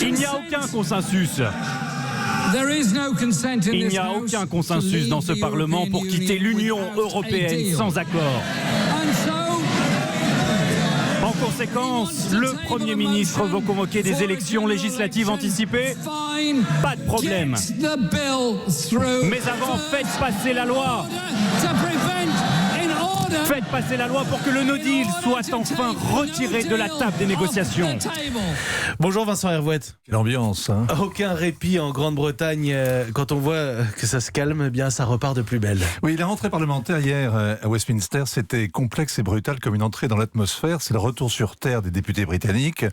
Il n'y a aucun consensus. Il n'y a aucun consensus dans ce Parlement pour quitter l'Union européenne sans accord. En conséquence, le Premier ministre veut convoquer des élections législatives anticipées. Pas de problème. Mais avant, faites passer la loi. Faites passer la loi pour que le No Deal soit enfin retiré de la table des négociations. Bonjour Vincent Hervouette. Quelle ambiance, hein. Aucun répit en Grande-Bretagne. Quand on voit que ça se calme, eh bien ça repart de plus belle. Oui, la rentrée parlementaire hier à Westminster, c'était complexe et brutal comme une entrée dans l'atmosphère. C'est le retour sur terre des députés britanniques.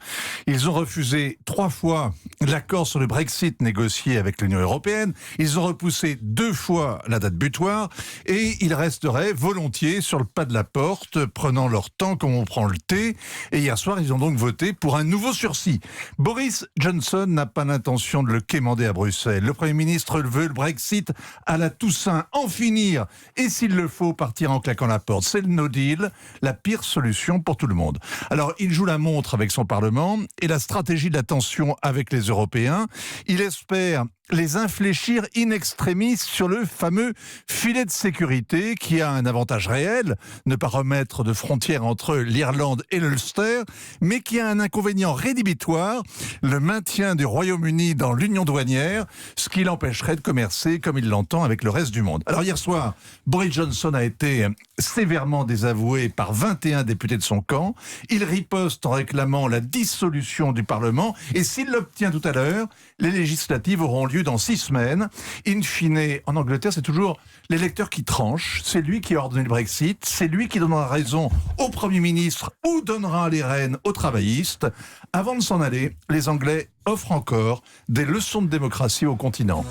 Ils ont refusé 3 fois l'accord sur le Brexit négocié avec l'Union européenne. Ils ont repoussé 2 fois la date butoir et ils resteraient volontiers sur le pas de la porte, prenant leur temps comme on prend le thé. Et hier soir, ils ont donc voté pour un nouveau sursis. Boris Johnson n'a pas l'intention de le quémander à Bruxelles. Le Premier ministre veut le Brexit à la Toussaint, en finir. Et s'il le faut, partir en claquant la porte. C'est le No Deal, la pire solution pour tout le monde. Alors, il joue la montre avec son Parlement et la stratégie de la tension avec les Européens. Il espère les infléchir in extremis sur le fameux filet de sécurité qui a un avantage réel, ne pas remettre de frontière entre l'Irlande et l'Ulster, mais qui a un inconvénient rédhibitoire, le maintien du Royaume-Uni dans l'union douanière, ce qui l'empêcherait de commercer comme il l'entend avec le reste du monde. Alors hier soir, Boris Johnson a été sévèrement désavoué par 21 députés de son camp. Il riposte en réclamant la dissolution du Parlement et s'il l'obtient tout à l'heure, les législatives auront lieu dans 6 semaines. In fine, en Angleterre, c'est toujours l'électeur qui tranche. C'est lui qui a ordonné le Brexit. C'est lui qui donnera raison au Premier ministre ou donnera les rênes aux travaillistes. Avant de s'en aller, les Anglais offrent encore des leçons de démocratie au continent.